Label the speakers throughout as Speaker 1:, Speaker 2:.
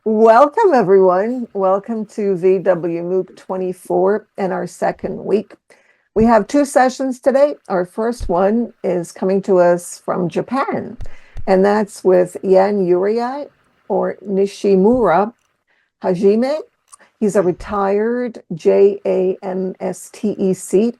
Speaker 1: Welcome, everyone. Welcome to VWMOOC 24 and our second week. We have two sessions today. Our first one is coming to us from Japan, and that's with Yan Uriai or Nishimura Hajime. He's a retired JAMSTEC.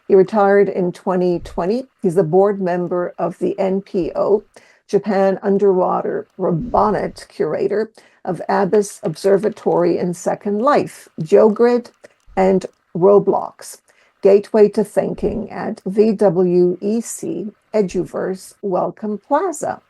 Speaker 1: He retired in 2020. He's a board member of the NPO, Japan Underwater Robotics Curator of Abyss Observatory in Second Life, GeoGrid, and Roblox. Gateway to Thinking at VWEC Eduverse Welcome Plaza,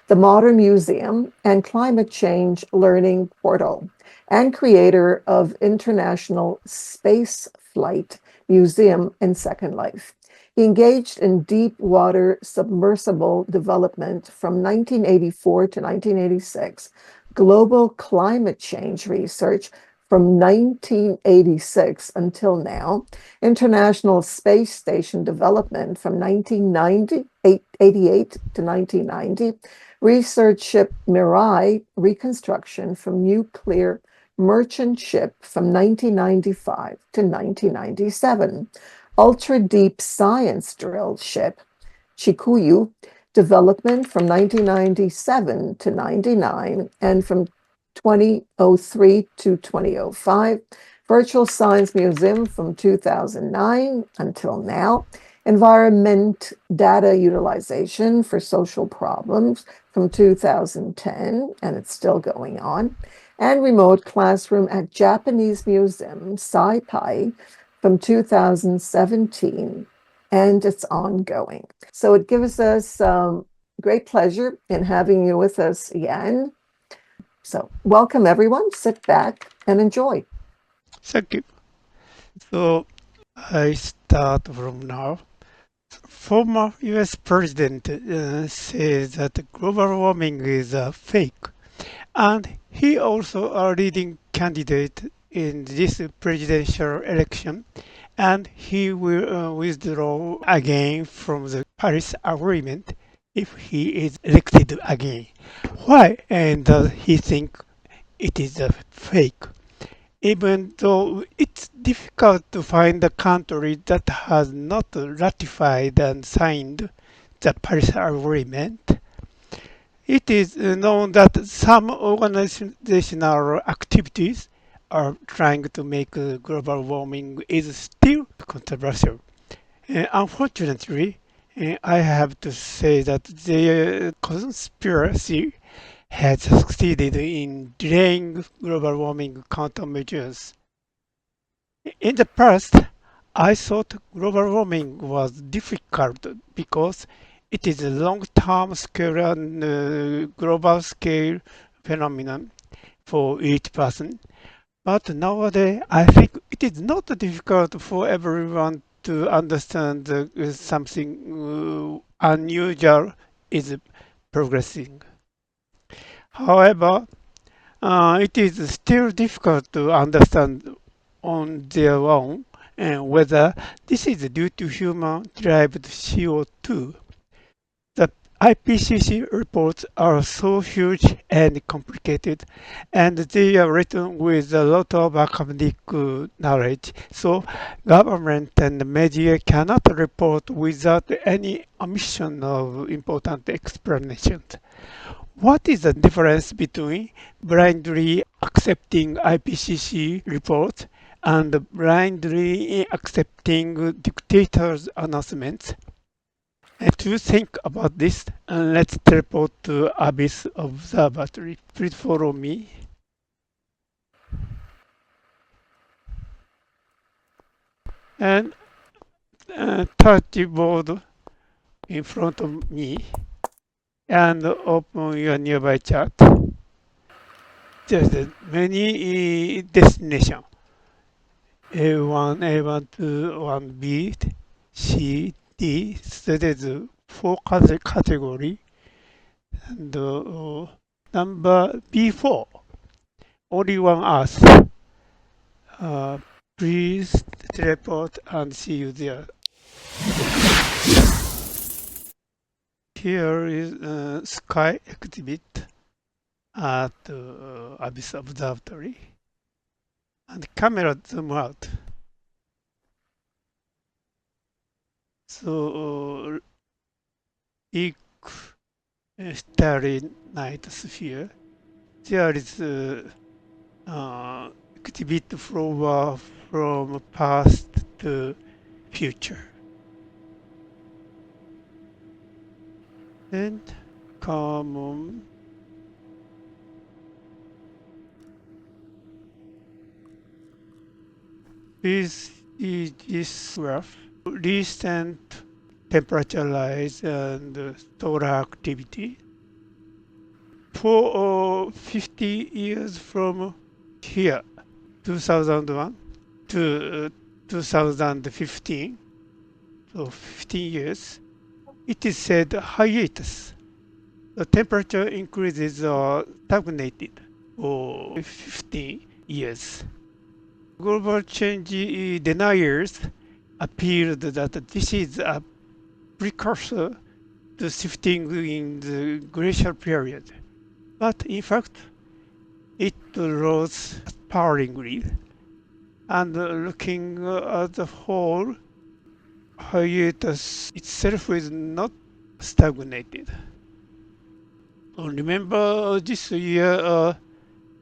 Speaker 1: the Modern Museum and Climate Change Learning Portal, and creator of International Space Flight Museum in Second Life. He engaged in deep water submersible development from 1984 to 1986, global climate change research from 1986 until now, International Space Station development from 1988 to 1990, research ship Mirai reconstruction from nuclear merchant ship from 1995 to 1997, ultra-deep science drill ship Chikuyu development from 1997 to 99 and from 2003 to 2005, Virtual Science Museum from 2009 until now, Environment Data Utilization for Social Problems from 2010, and it's still going on, and Remote Classroom at Japanese Museum, SciPi, from 2017, and it's ongoing. So it gives us great pleasure in having you with us again. So welcome, everyone. Sit back and enjoy.
Speaker 2: Thank you. So I start from now. Former US President says that global warming is a fake, and he also a leading candidate in this presidential election, and he will withdraw again from the Paris Agreement if he is elected again. Why? And does he think it is a fake? Even though it's difficult to find a country that has not ratified and signed the Paris Agreement, it is known that some organizational activities are trying to make global warming is still controversial. Unfortunately, I have to say that the conspiracy has succeeded in delaying global warming countermeasures. In the past, I thought global warming was difficult because it is a long-term scale and global scale phenomenon for each person. But nowadays, I think it is not difficult for everyone to understand something unusual is progressing. However, it is still difficult to understand on their own and whether this is due to human-derived CO2. The IPCC reports are so huge and complicated, and they are written with a lot of academic knowledge, so government and media cannot report without any omission of important explanations. What is the difference between blindly accepting IPCC reports and blindly accepting dictators' announcements? And to think about this, let's teleport to Abyss Observatory. Please follow me. And touch the board in front of me and open your nearby chat. There's many destinations. A1, A1, 2, 1B, C, D. So there's four category. And number B4, only one Earth. Please teleport and see you there. Here is Sky exhibit. at Observatory, and camera zoom out. So big starry night sphere. There is exhibit flow from past to future. And common this is this graph. Recent temperature rise and solar activity. For 50 years from here, 2001 to 2015, so 15 years, it is said hiatus. The temperature increases are stagnated for 15 years. Global change deniers appealed that this is a precursor to shifting in the glacial period. But in fact, it rose sparingly. And looking at the whole, hiatus itself is not stagnated. Remember this year,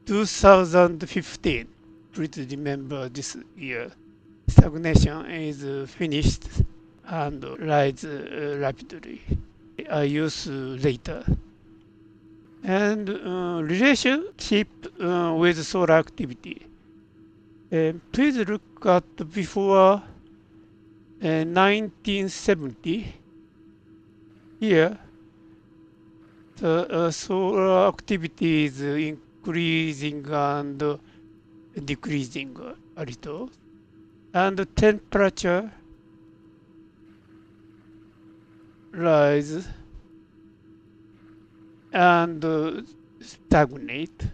Speaker 2: 2015. Please remember this year. Stagnation is finished and rise rapidly. I use later. And relationship with solar activity. Please look at before 1970. Here, the solar activity is increasing and decreasing a little. And the temperature rise and stagnate.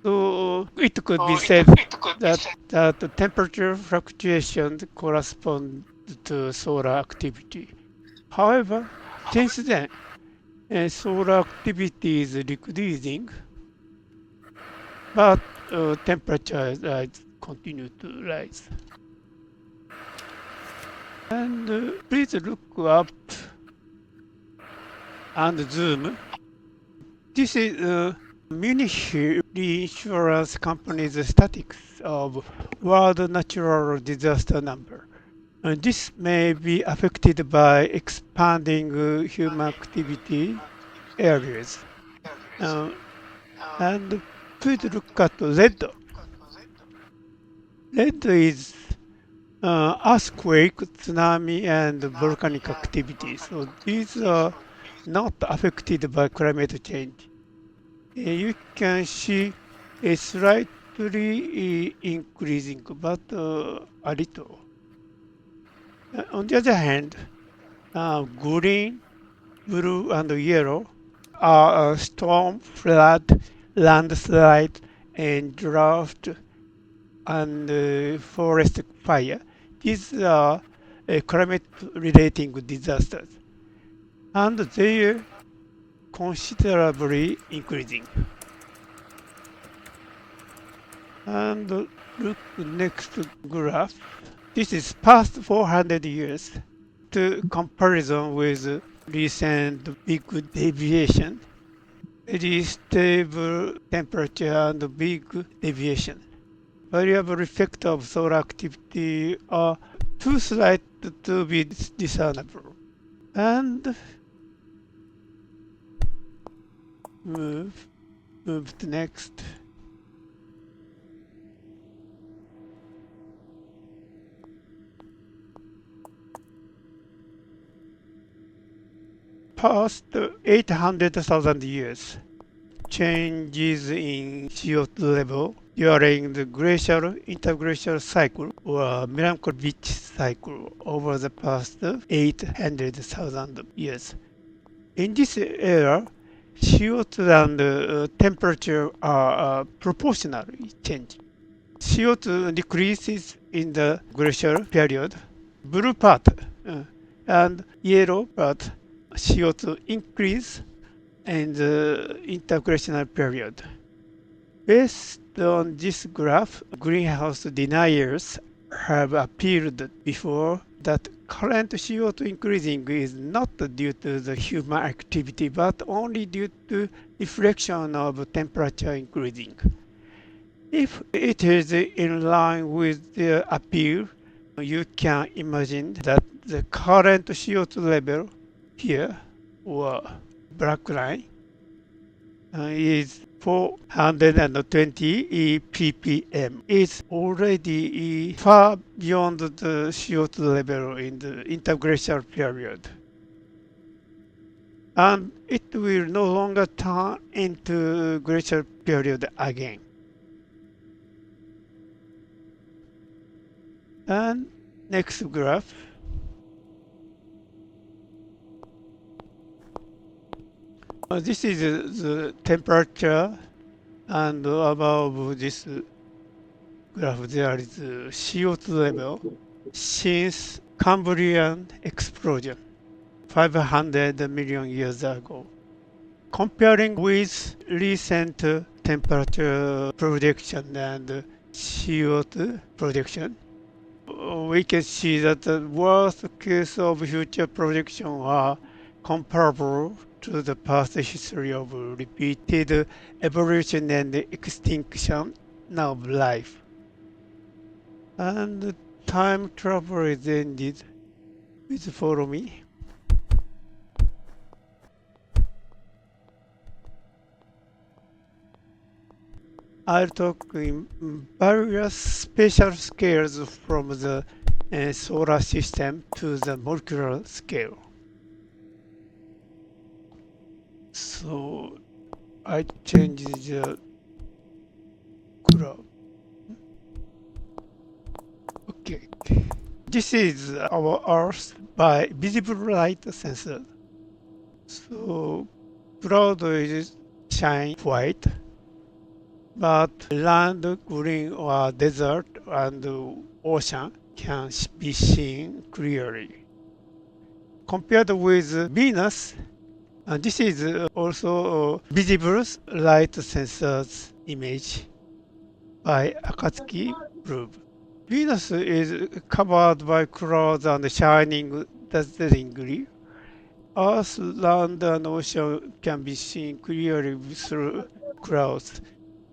Speaker 2: So it could be said that the temperature fluctuations correspond to solar activity. However, since then, solar activity is decreasing, but temperature continue to rise. And please look up and zoom. This is Munich Reinsurance Company's statistics of world natural disaster number. This may be affected by expanding human activity areas. And please look at red. Red is earthquake, tsunami, and volcanic activity. So these are not affected by climate change. You can see a slightly increasing, but a little. On the other hand, green, blue, and yellow are storm, flood, landslide, and drought and forest fire. These are climate-related disasters, and they are considerably increasing. And look next graph. This is past 400 years to comparison with recent big deviation. Very stable temperature and big deviation. Variable effect of solar activity are too slight to be discernible. And move to next. Past 800,000 years, changes in CO2 level during the glacial interglacial cycle or Milankovitch cycle over the past 800,000 years. In this era, CO2 and temperature are proportionally changing. CO2 decreases in the glacial period, blue part and yellow part CO2 increase in the interglacial period. Based on this graph, greenhouse deniers have appeared before that current CO2 increasing is not due to the human activity but only due to reflection of temperature increasing. If it is in line with the appeal, you can imagine that the current CO2 level here, or black line, is 420 ppm. It's already far beyond the CO2 level in the interglacial period. And it will no longer turn into glacial period again. And next graph. This is the temperature, and above this graph there is CO2 level since Cambrian explosion 500 million years ago. Comparing with recent temperature prediction and CO2 prediction, we can see that the worst case of future projection are comparable to the past history of repeated evolution and extinction of life. And time travel is ended. Please follow me. I'll talk in various spatial scales from the solar system to the molecular scale. So I change the graph. Okay. This is our Earth by visible light sensor. So cloud is shine white, but land, green or desert and ocean can be seen clearly. Compared with Venus, this is also visible light sensors image by Akatsuki probe. Venus is covered by clouds and shining dazzlingly. Earth, land, and ocean can be seen clearly through clouds.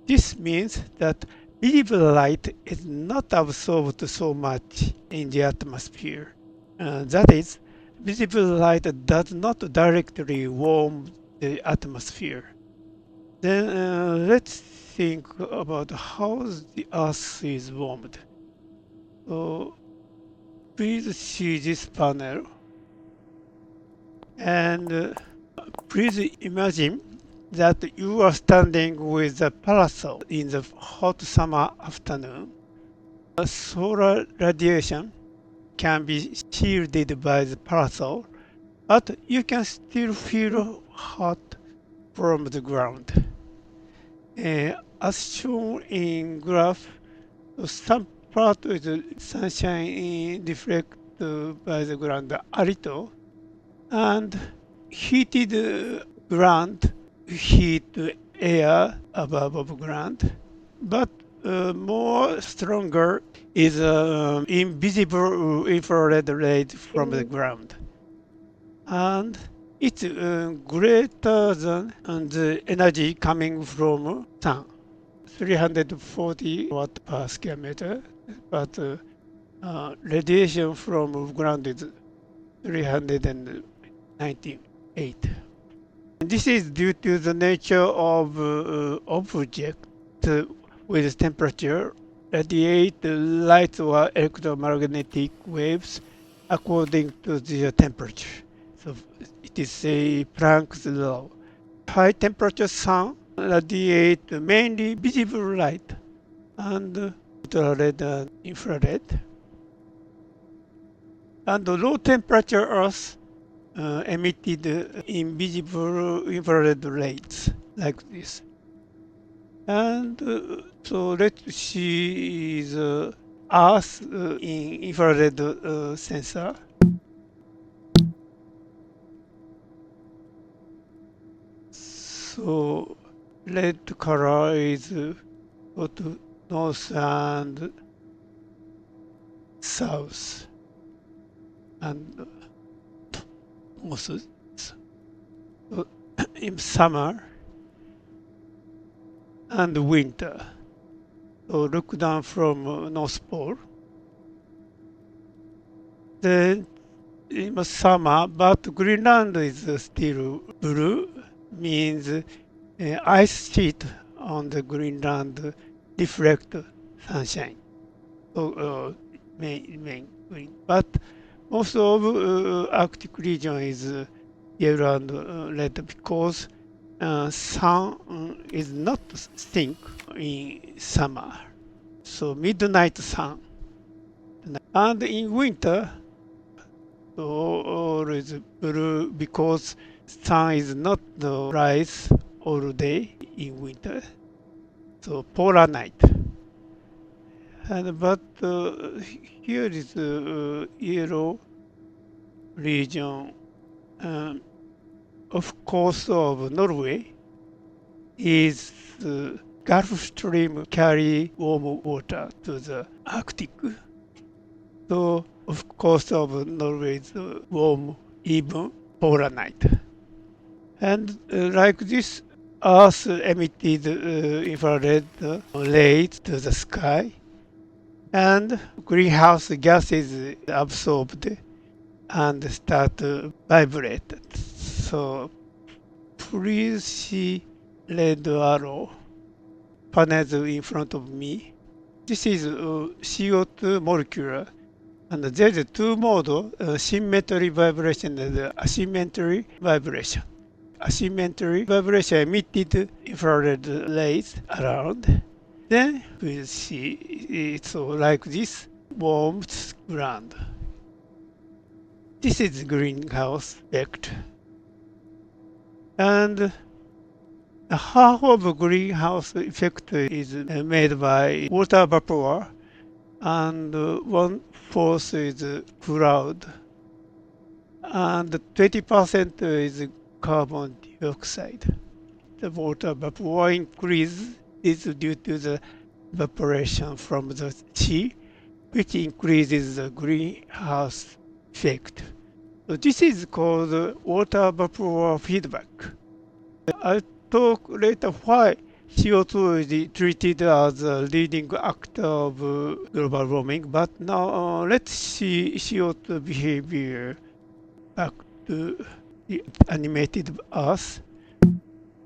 Speaker 2: This means that visible light is not absorbed so much in the atmosphere. That is, visible light does not directly warm the atmosphere. Then let's think about how the Earth is warmed. So please see this panel and please imagine that you are standing with a parasol in the hot summer afternoon. Solar radiation can be shielded by the parasol, but you can still feel hot from the ground. As shown in graph, some part of the sunshine reflected by the ground a little, and heated ground heat air above ground, but more stronger is invisible infrared rays from the ground, and it's greater than the energy coming from sun, 340 watt per square meter, but radiation from ground is 398. This is due to the nature of object with temperature radiate light or electromagnetic waves according to their temperature. So it is a Planck's law. High temperature sun radiate mainly visible light and ultraviolet and infrared. And the low temperature Earth emitted invisible infrared rays like this. And so let's see the Earth in infrared sensor. So red color is go to north and south and north. So in summer and winter. So look down from North Pole. Then in summer, but Greenland is still blue, means ice sheet on the Greenland reflect sunshine. So main green. But most of Arctic region is yellow and red because sun is not sink in summer. So midnight sun. And in winter, so all is blue because sun is not rise all day in winter. So polar night. And but here is yellow region. Um, of course, of Norway is Gulf Stream carry warm water to the Arctic. So of course of Norway is warm even polar night. And like this, Earth emitted infrared rays to the sky, and greenhouse gases absorbed and start to vibrate. So please see red arrow panels in front of me. This is CO2 molecule, and there is two modes: symmetry vibration and asymmetry vibration. Asymmetry vibration emitted infrared rays around. Then we see it's like this warm ground. This is greenhouse effect. And half of greenhouse effect is made by water vapor, and 1/4 is cloud, and 20% is carbon dioxide. The water vapor increase is due to the evaporation from the sea, which increases the greenhouse effect. So this is called water vapor feedback. I'll talk later why CO2 is treated as a leading actor of global warming, but now let's see CO2 behavior back to the animated Earth.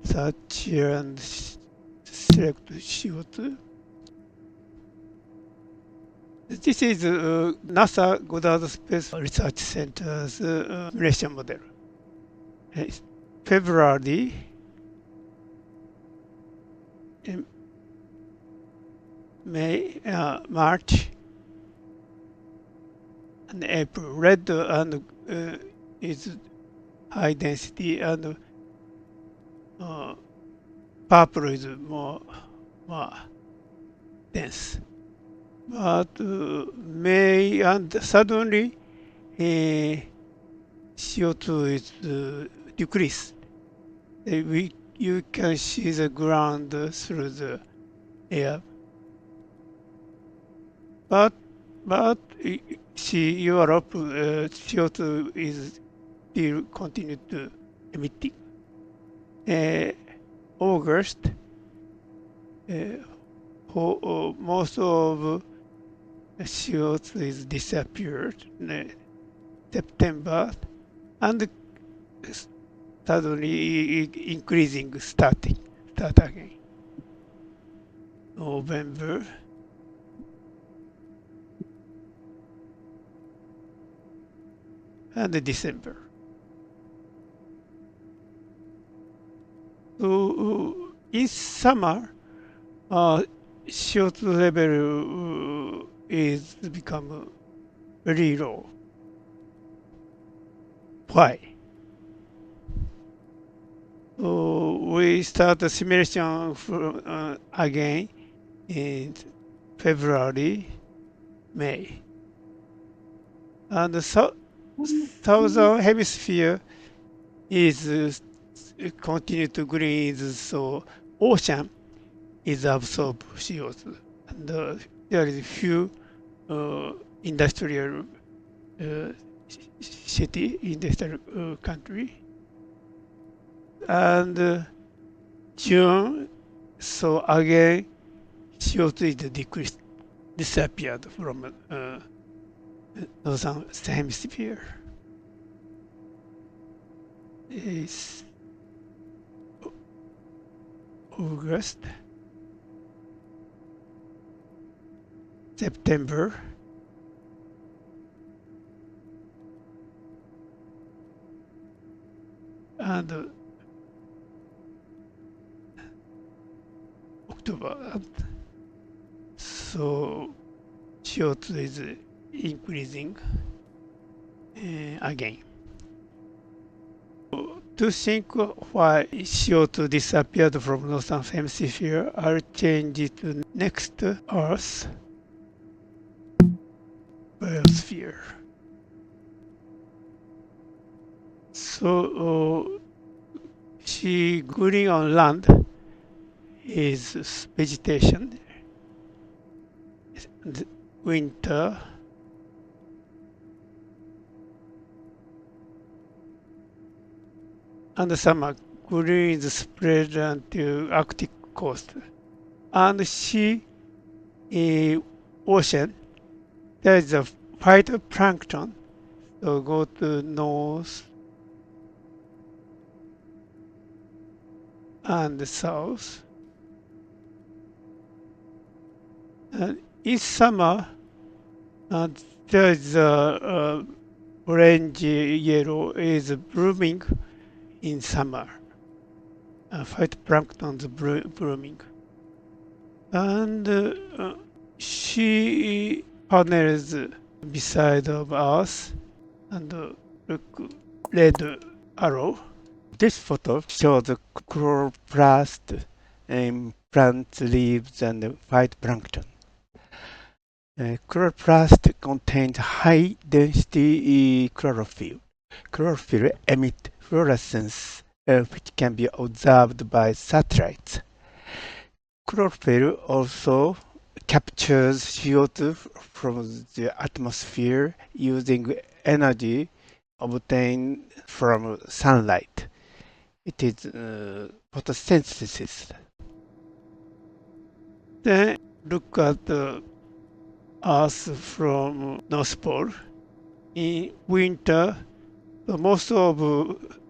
Speaker 2: Search here and select CO2. This is NASA Goddard Space Research Center's simulation model. February, May, March, and April. Red and is high density, and purple is more dense. But May, and suddenly CO2 is decreased. You can see the ground through the air. But see Europe, CO2 is still continue to emitting. August, most of CO2 is disappeared. September, and suddenly increasing, start again. November, and December. So in summer, CO2 level is become very low. Why? So we start the simulation again in February, May, and the southern hemisphere is continue to increase, so ocean is absorb CO2, and there is few industrial uh, city, industrial country, and June, so again CO2 is decreased, disappeared from northern hemisphere. Is August, September, and October. And so CO2 is increasing again. To think why CO2 disappeared from northern hemisphere, I'll change it to next Earth biosphere. So see, green on land is vegetation, and winter, and summer. Green is spread until Arctic coast, and sea, ocean. There is a phytoplankton, so go to north and south. And in summer, there is a orange yellow is blooming in summer. Phytoplankton is blooming. And sea panels beside of us, and look, red arrow. This photo shows the chloroplast, plant leaves, and phytoplankton. Chloroplast contains high density chlorophyll. Chlorophyll emits fluorescence, which can be observed by satellites. Chlorophyll also captures CO2 from the atmosphere using energy obtained from sunlight. It is photosynthesis. Then look at the Earth from North Pole. In winter, most of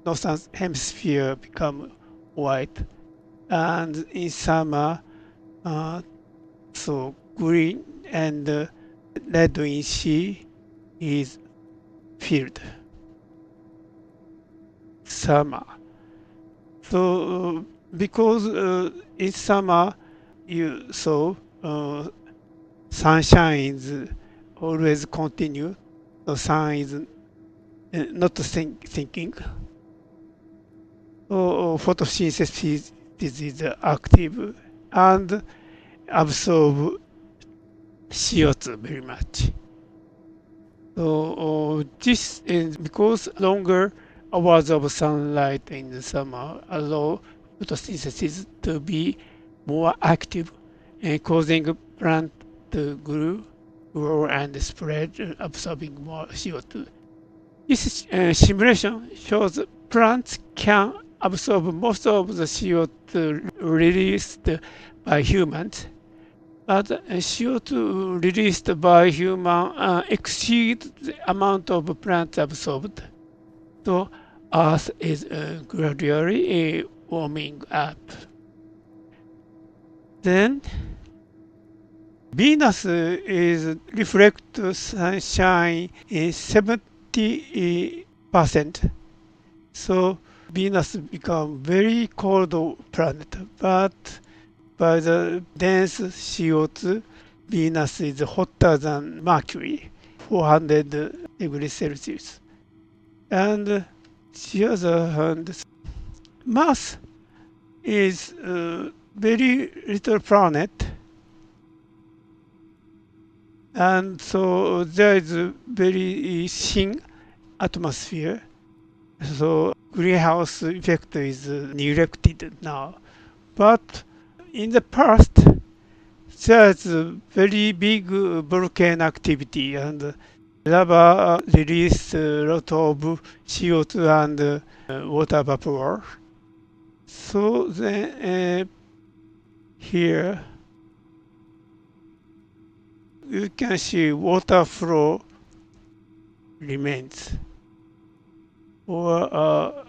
Speaker 2: northern hemisphere become white, and in summer, so green and red in sea is filled. Summer. So because in summer you saw sunshine is always continue, the sun is not thinking. So photosynthesis is active and absorb CO2 very much. So this is because longer hours of sunlight in the summer allow photosynthesis to be more active, causing plant to grow and spread, absorbing more CO2. This simulation shows plants can absorb most of the CO2 released by humans, but CO2 released by human exceeds the amount of plants absorbed. So Earth is gradually warming up. Then Venus is reflect sunshine in 70%. So Venus become very cold planet, but by the dense CO2, Venus is hotter than Mercury, 400 degrees Celsius. And the other hand, Mars is a very little planet, and so there is a very thin atmosphere, So greenhouse effect is neglected now. But in the past, there's a very big volcano activity and lava release a lot of CO2 and water vapor. So then here you can see water flow remains. Or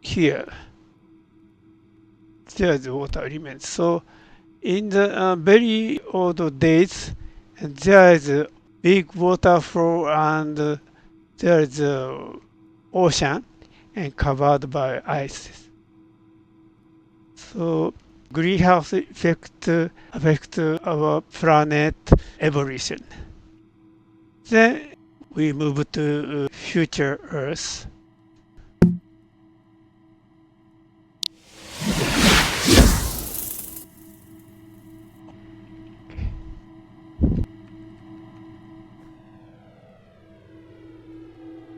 Speaker 2: here there's water remains. So in the very old days, there is a big water flow and there is a ocean and covered by ice. So greenhouse effect affect our planet evolution. Then we move to future Earth.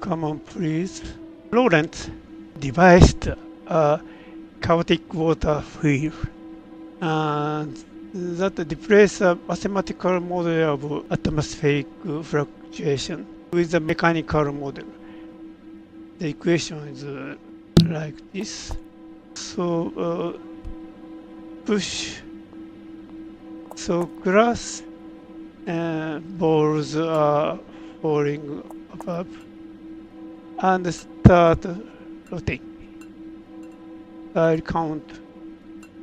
Speaker 2: Come on, please. Lawrence devised a chaotic water wheel that replaces a mathematical model of atmospheric fluctuation with a mechanical model. The equation is like this. So push. So glass balls are falling above and start rotating. I'll count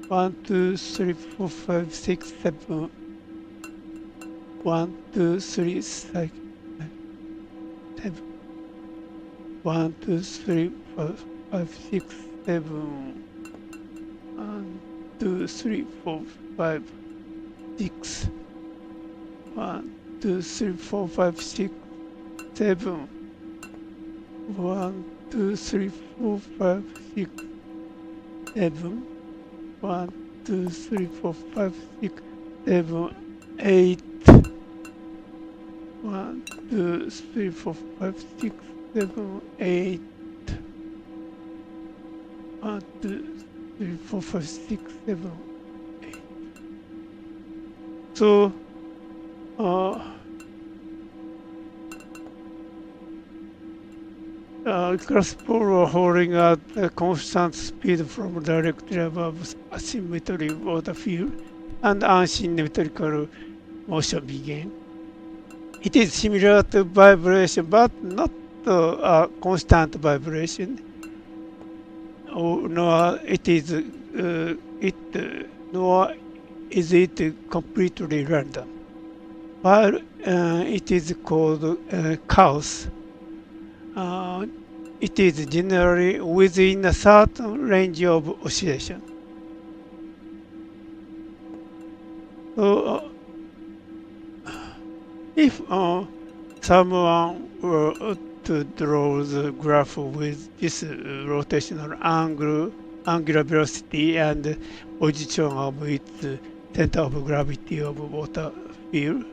Speaker 2: 1, 2, 3, 4, 5, 6, 7. 1, 2, 3, 7. 1, 2, 3, 4, 5, 6, 7. 1, 2, 3, 4, 5, 6. 1, 2, 3, 4, 5, 6, 7. 1, 2, 3, 4, 5, 6, 7. 1, 2, 3, 4, 5, 6, 7, 8. 1, 2, 3, 4, 5, 6, 7, 8. 1, 2, 3, 4, 5, 6, 7, 8. So, glass ball holding at a constant speed from directly above asymmetric water field and asymmetrical motion began. It is similar to vibration, but not a constant vibration, nor is it completely random. While it is called chaos, it is generally within a certain range of oscillation. So, if someone were to draw the graph with this rotational angle, angular velocity, and position of its center of gravity of water field,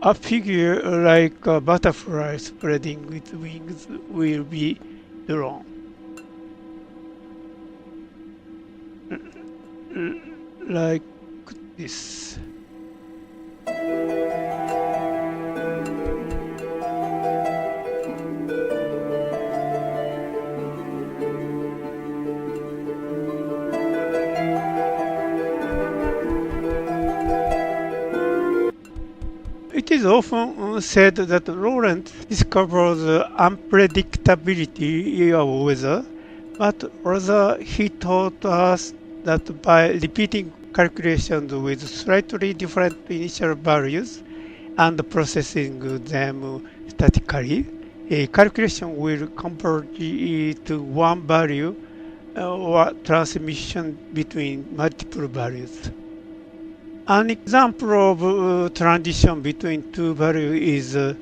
Speaker 2: a figure like a butterfly spreading its wings will be drawn. Like this. It is often said that Lorentz discovers unpredictability of weather, but rather he taught us that by repeating calculations with slightly different initial values and processing them statically, a calculation will converge to one value or transmission between multiple values. An example of transition between two values is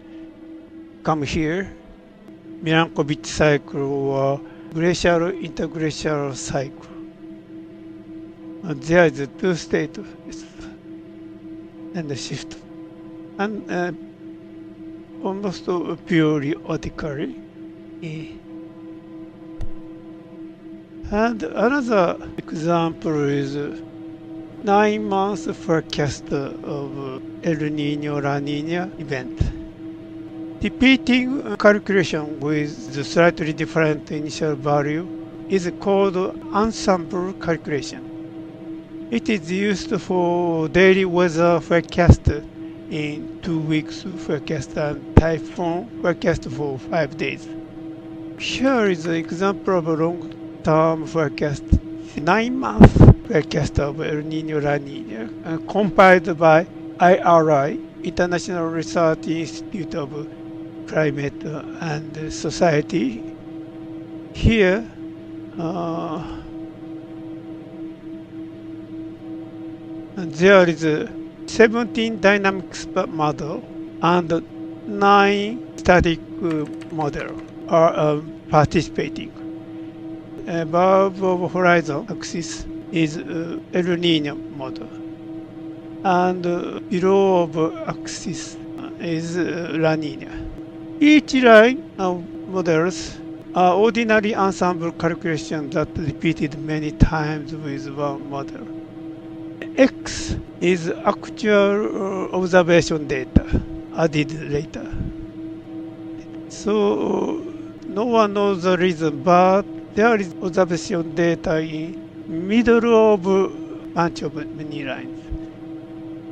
Speaker 2: come here, Milankovitch cycle or glacial interglacial cycle. There is two states and the shift. And almost periodically. And another example is 9 months forecast of El Nino La Nina event. Repeating calculation with the slightly different initial value is called ensemble calculation. It is used for daily weather forecast in 2 weeks forecast and typhoon forecast for 5 days. Here is an example of a long-term forecast, 9-month forecast of El Nino La Nina, compiled by IRI, International Research Institute of Climate and Society. Here, there is a 17 dynamics model and 9 static model are participating. Above horizon axis is El Nino model, and below axis is La Nina. Each line of models are ordinary ensemble calculations that repeated many times with one model. X is actual observation data added later. So no one knows the reason, but there is observation data in middle of bunch of many lines.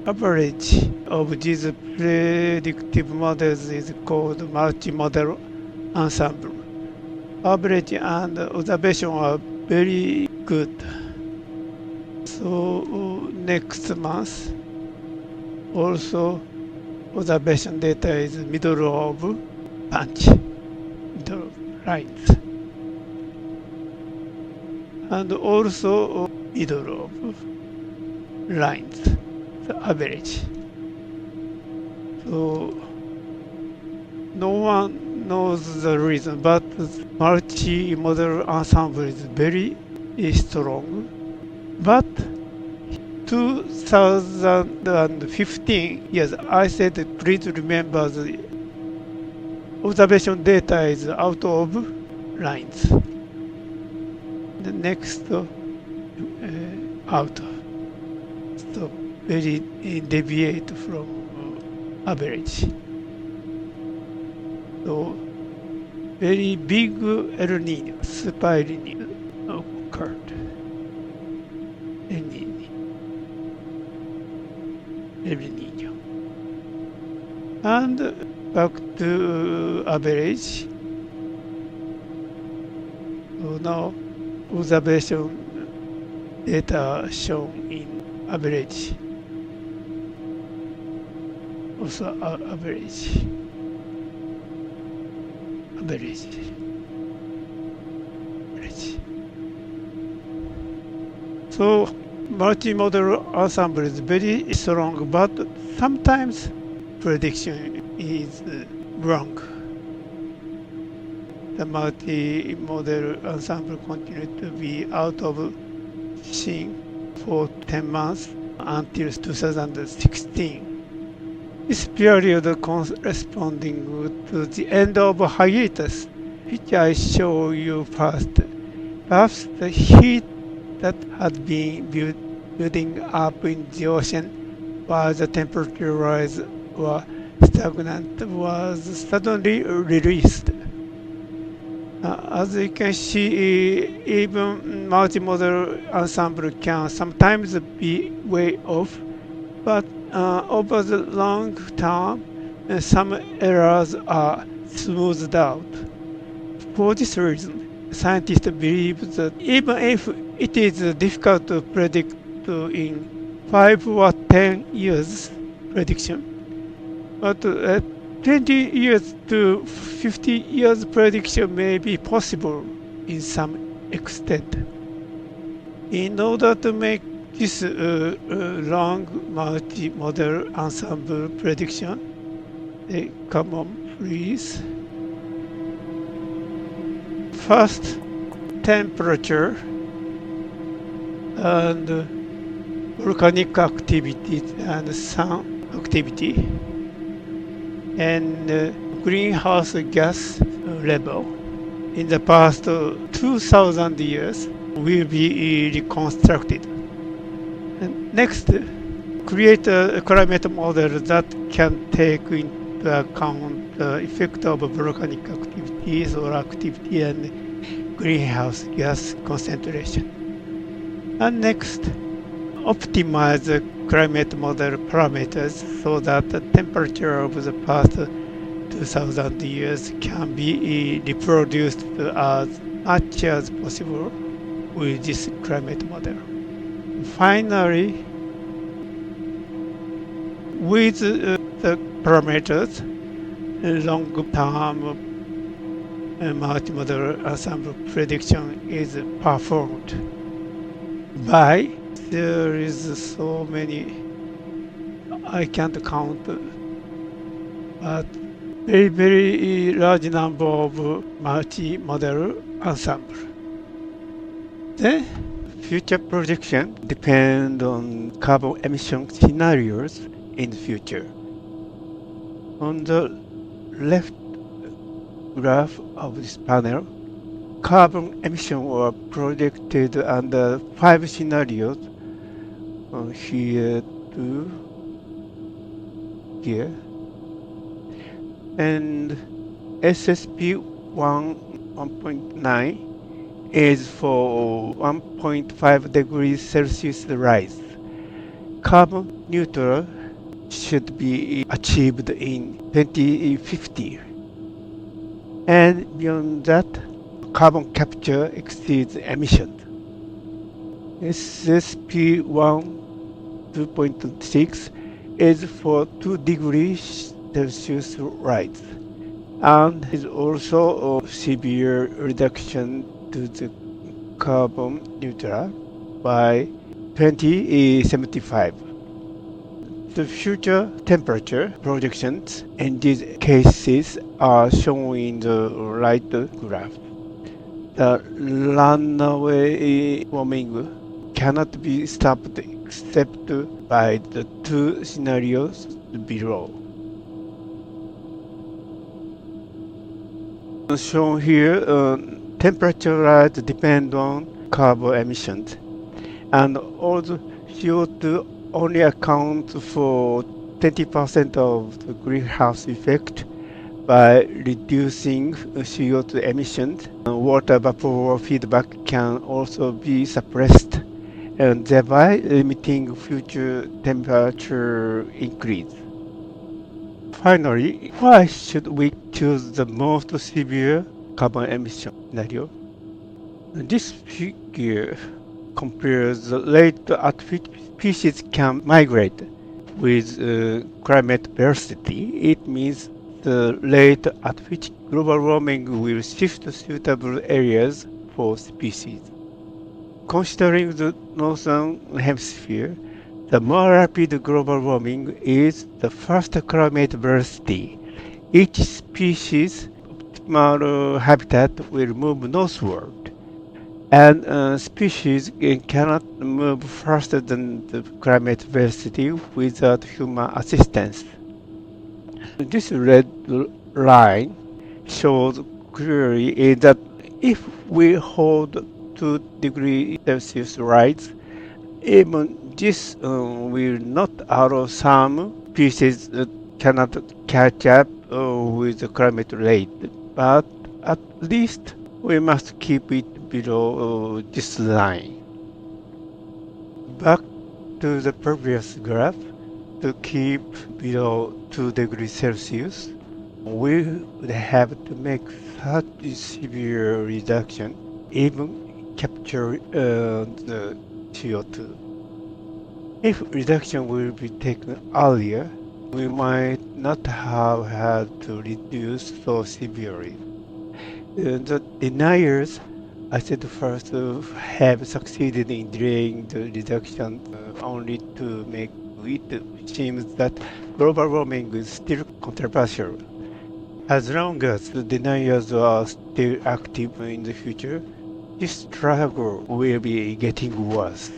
Speaker 2: Average of these predictive models is called multi-model ensemble. Average and observation are very good. So next month also observation data is middle of bunch, middle of lines, and also middle of lines, the average. So no one knows the reason, but multi-model ensemble is very strong. But 2015, yes, I said please remember the observation data is out of lines. The next out. So very deviate from average. So very big El Nino, super El Nino occurred. El Nino. And back to average. So now observation data shown in average. Also average. So multi-model ensemble is very strong, but sometimes prediction is wrong. The multi-model ensemble continued to be out of sync for 10 months until 2016. This period corresponding to the end of hiatus, which I show you first. Perhaps the heat that had been building up in the ocean while the temperature rise or stagnant was suddenly released. As you can see, even multi-model ensemble can sometimes be way off, but over the long term, some errors are smoothed out. For this reason, scientists believe that even if it is difficult to predict in 5 or 10 years prediction, but 20 years to 50 years prediction may be possible in some extent. In order to make this long multi-model ensemble prediction, come on please. First, temperature and volcanic activity and sun activity. and greenhouse gas level in the past 2000 years will be reconstructed. And next, create a climate model that can take into account the effect of volcanic activity, solar activity, and greenhouse gas concentration. And next, optimize the climate model parameters so that the temperature of the past 2000 years can be reproduced as much as possible with this climate model. Finally, with the parameters, long-term multimodal ensemble prediction is performed by there is so many I can't count, but very large number of multi-model ensemble. Then future projection depend on carbon emission scenarios in the future. On the left graph of this panel, carbon emission were projected under 5 scenarios here to here, and SSP 1.9 is for 1.5 degrees Celsius rise. Carbon neutral should be achieved in 2050. And beyond that, carbon capture exceeds emissions. SSP1 2.6 is for 2 degrees Celsius rise, and is also a severe reduction to the carbon neutral by 2075. The future temperature projections in these cases are shown in the right graph. The runaway warming cannot be stopped except by the 2 scenarios below. Shown here, temperature rise depend on carbon emissions, and although CO2 only accounts for 20% of the greenhouse effect by reducing CO2 emissions, water vapor feedback can also be suppressed, and thereby limiting future temperature increase. Finally, why should we choose the most severe carbon emission scenario? This figure compares the rate at which species can migrate with climate velocity. It means the rate at which global warming will shift suitable areas for species. Considering the northern hemisphere, the more rapid global warming is, the faster climate velocity. Each species' optimal habitat will move northward, and species cannot move faster than the climate velocity without human assistance. This red line shows clearly that if we hold 2 degrees Celsius rise, even this will not allow some species cannot catch up with the climate rate, but at least we must keep it below this line. Back to the previous graph, to keep below 2 degrees Celsius, we would have to make such severe reduction, even capture the CO2. If reduction will be taken earlier, we might not have had to reduce so severely. The deniers, I said first, have succeeded in delaying the reduction only to make it seem that global warming is still controversial. As long as the deniers are still active in the future, this struggle will be getting worse.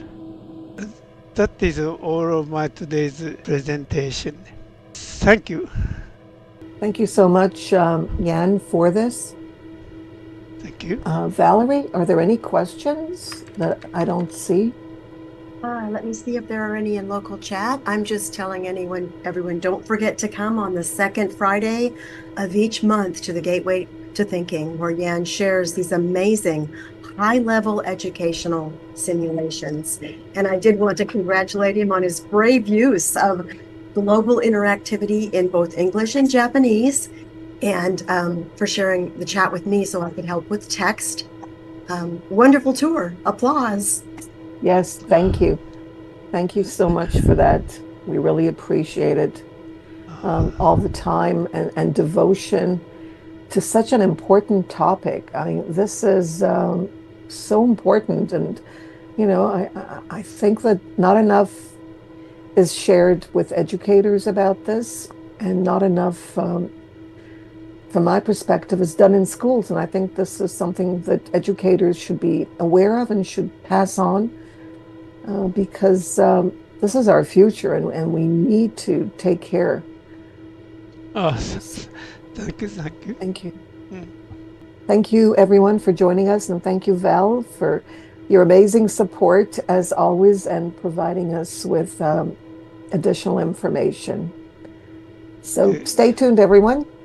Speaker 2: That is all of my today's presentation. Thank you.
Speaker 1: Thank you so much, Yan, for this.
Speaker 2: Thank you.
Speaker 1: Valerie, are there any questions that I don't see?
Speaker 3: Let me see if there are any in local chat. I'm just telling everyone, don't forget to come on the second Friday of each month to the Gateway to Thinking, where Yan shares these amazing high-level educational simulations. And I did want to congratulate him on his brave use of global interactivity in both English and Japanese, and for sharing the chat with me so I could help with text. Wonderful tour. Applause.
Speaker 1: Yes, thank you. Thank you so much for that. We really appreciate it. All the time and devotion to such an important topic. I mean, this is so important. And, I think that not enough is shared with educators about this, and not enough, from my perspective, is done in schools. And I think this is something that educators should be aware of and should pass on. Because this is our future, and we need to take care.
Speaker 2: Thank you.
Speaker 1: Thank you. Thank you, everyone, for joining us, and thank you, Val, for your amazing support, as always, and providing us with additional information. So stay tuned, everyone.